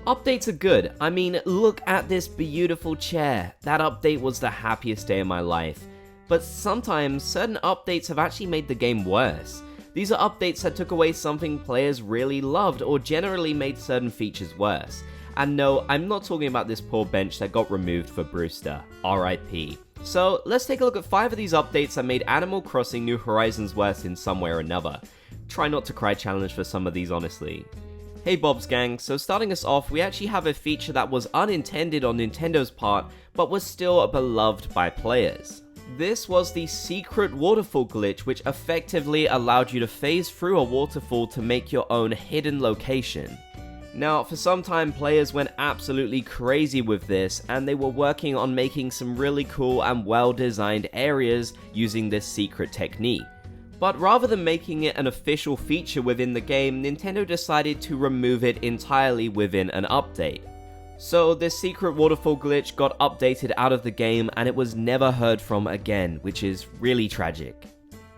Updates are good. I mean, look at this beautiful chair. That update was the happiest day of my life. But sometimes, certain updates have actually made the game worse. These are updates that took away something players really loved or generally made certain features worse. And no, I'm not talking about this poor bench that got removed for Brewster. RIP. So, let's take a look at 5 of these updates that made Animal Crossing New Horizons worse in some way or another. Try not to cry challenge for some of these, honestly. Hey Bob's gang, so starting us off, we actually have a feature that was unintended on Nintendo's part, but was still beloved by players. This was the secret waterfall glitch, which effectively allowed you to phase through a waterfall to make your own hidden location. Now, for some time, players went absolutely crazy with this, and they were working on making some really cool and well-designed areas using this secret technique. But rather than making it an official feature within the game, Nintendo decided to remove it entirely within an update. So this secret waterfall glitch got updated out of the game and it was never heard from again, which is really tragic.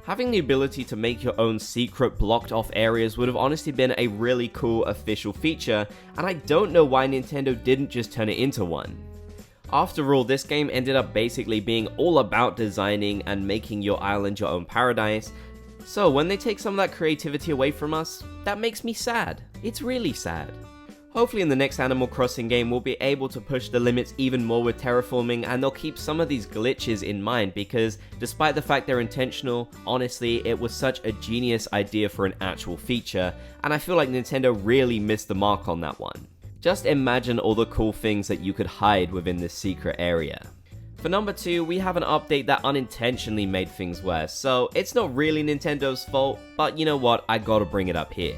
Having the ability to make your own secret blocked off areas would have honestly been a really cool official feature, and I don't know why Nintendo didn't just turn it into one. After all, this game ended up basically being all about designing and making your island your own paradise. So when they take some of that creativity away from us, that makes me sad. It's really sad. Hopefully in the next Animal Crossing game we'll be able to push the limits even more with terraforming, and they'll keep some of these glitches in mind because despite the fact they're intentional, honestly it was such a genius idea for an actual feature, and I feel like Nintendo really missed the mark on that one. Just imagine all the cool things that you could hide within this secret area. For number 2, we have an update that unintentionally made things worse, so it's not really Nintendo's fault, but you know what, I gotta bring it up here.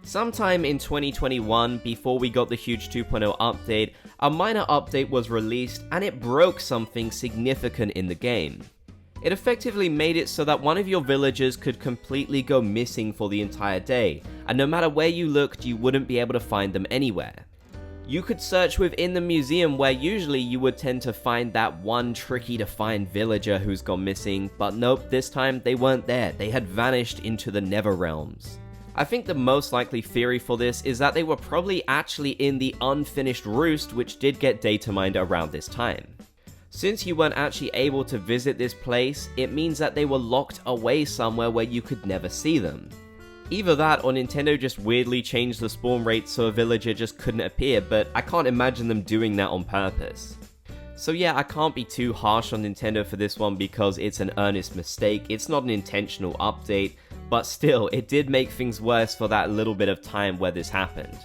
Sometime in 2021, before we got the huge 2.0 update, a minor update was released and it broke something significant in the game. It effectively made it so that one of your villagers could completely go missing for the entire day, and no matter where you looked, you wouldn't be able to find them anywhere. You could search within the museum where usually you would tend to find that one tricky to find villager who's gone missing, but nope, this time they weren't there, they had vanished into the Nether Realms. I think the most likely theory for this is that they were probably actually in the unfinished roost, which did get data mined around this time. Since you weren't actually able to visit this place, it means that they were locked away somewhere where you could never see them. Either that or Nintendo just weirdly changed the spawn rate so a villager just couldn't appear, but I can't imagine them doing that on purpose. So yeah, I can't be too harsh on Nintendo for this one because it's an earnest mistake, it's not an intentional update, but still, it did make things worse for that little bit of time where this happened.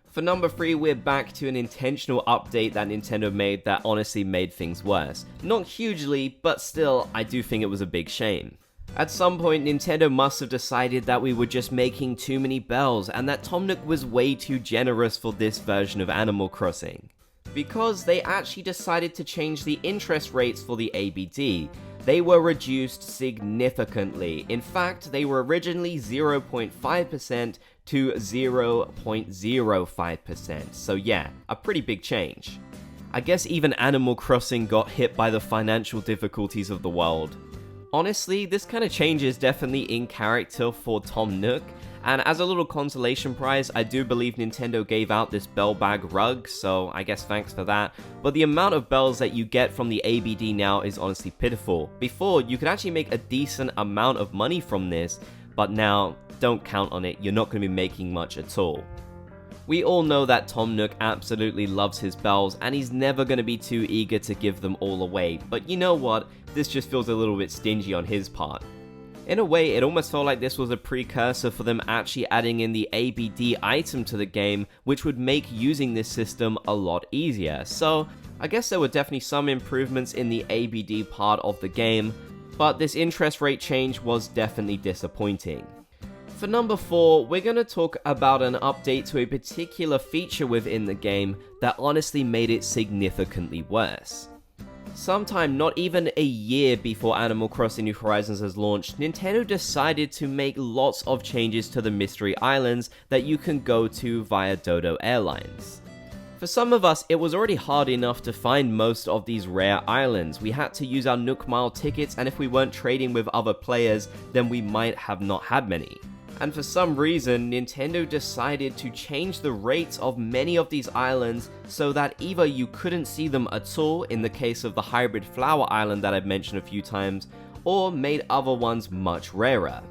For number 3, we're back to an intentional update that Nintendo made that honestly made things worse. Not hugely, but still, I do think it was a big shame. At some point, Nintendo must have decided that we were just making too many bells and that Tom Nook was way too generous for this version of Animal Crossing. Because they actually decided to change the interest rates for the ABD. They were reduced significantly. In fact, they were originally 0.5% to 0.05%. So yeah, a pretty big change. I guess even Animal Crossing got hit by the financial difficulties of the world. Honestly, this kind of change is definitely in character for Tom Nook, and as a little consolation prize, I do believe Nintendo gave out this bell bag rug, so I guess thanks for that, but the amount of bells that you get from the ABD now is honestly pitiful. Before, you could actually make a decent amount of money from this, but now, don't count on it, you're not going to be making much at all. We all know that Tom Nook absolutely loves his bells, and he's never going to be too eager to give them all away, but you know what, this just feels a little bit stingy on his part. In a way, it almost felt like this was a precursor for them actually adding in the ABD item to the game, which would make using this system a lot easier. So, I guess there were definitely some improvements in the ABD part of the game, but this interest rate change was definitely disappointing. For number 4, we're going to talk about an update to a particular feature within the game that honestly made it significantly worse. Sometime not even a year before Animal Crossing New Horizons has launched, Nintendo decided to make lots of changes to the Mystery Islands that you can go to via Dodo Airlines. For some of us, it was already hard enough to find most of these rare islands. We had to use our Nook Mile tickets, and if we weren't trading with other players, then we might have not had many. And for some reason, Nintendo decided to change the rates of many of these islands so that either you couldn't see them at all in the case of the hybrid flower island that I've mentioned a few times, or made other ones much rarer.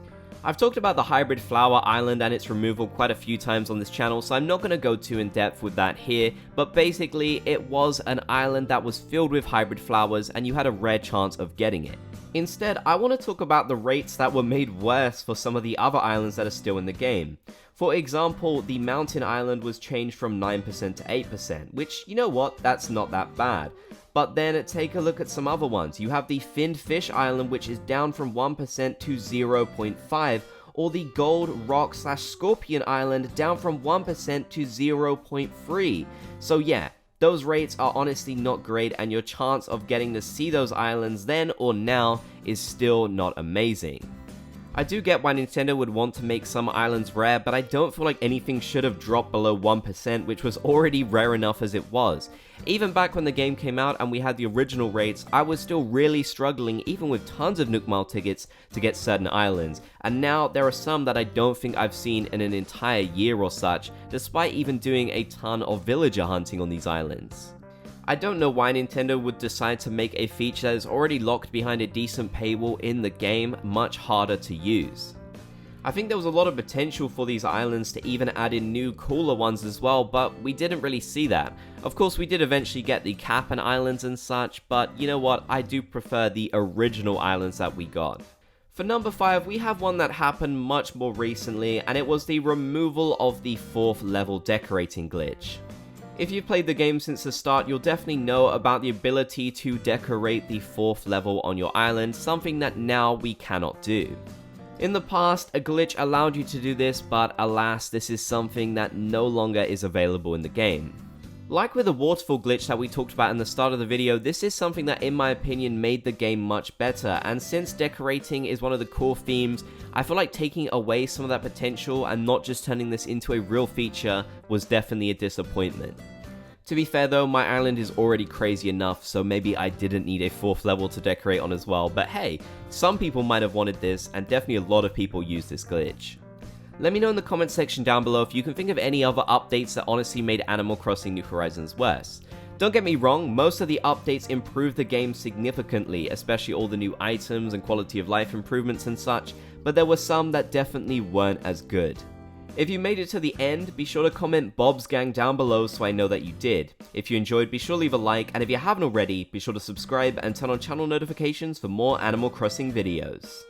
I've talked about the hybrid flower island and its removal quite a few times on this channel, so I'm not going to go too in depth with that here, but basically it was an island that was filled with hybrid flowers and you had a rare chance of getting it. Instead, I want to talk about the rates that were made worse for some of the other islands that are still in the game. For example, the mountain island was changed from 9% to 8%, which, you know what, that's not that bad. But then take a look at some other ones. You have the finned fish island, which is down from 1% to 0.5, or the gold rock / scorpion island down from 1% to 0.3. So yeah, those rates are honestly not great, and your chance of getting to see those islands then or now is still not amazing. I do get why Nintendo would want to make some islands rare, but I don't feel like anything should have dropped below 1%, which was already rare enough as it was. Even back when the game came out and we had the original rates, I was still really struggling, even with tons of Nook Mile tickets, to get certain islands, and now there are some that I don't think I've seen in an entire year or such, despite even doing a ton of villager hunting on these islands. I don't know why Nintendo would decide to make a feature that is already locked behind a decent paywall in the game much harder to use. I think there was a lot of potential for these islands to even add in new cooler ones as well, but we didn't really see that. Of course, we did eventually get the Kapp'n Islands and such, but you know what, I do prefer the original islands that we got. For number 5, we have one that happened much more recently, and it was the removal of the 4th level decorating glitch. If you've played the game since the start, you'll definitely know about the ability to decorate the 4th level on your island, something that now we cannot do. In the past, a glitch allowed you to do this, but alas, this is something that no longer is available in the game. Like with the Waterfall glitch that we talked about in the start of the video, this is something that in my opinion made the game much better, and since decorating is one of the core themes, I feel like taking away some of that potential and not just turning this into a real feature was definitely a disappointment. To be fair though, my island is already crazy enough, so maybe I didn't need a 4th level to decorate on as well, but hey, some people might have wanted this, and definitely a lot of people use this glitch. Let me know in the comment section down below if you can think of any other updates that honestly made Animal Crossing New Horizons worse. Don't get me wrong, most of the updates improved the game significantly, especially all the new items and quality of life improvements and such, but there were some that definitely weren't as good. If you made it to the end, be sure to comment Bob's Gang down below so I know that you did. If you enjoyed, be sure to leave a like, and if you haven't already, be sure to subscribe and turn on channel notifications for more Animal Crossing videos.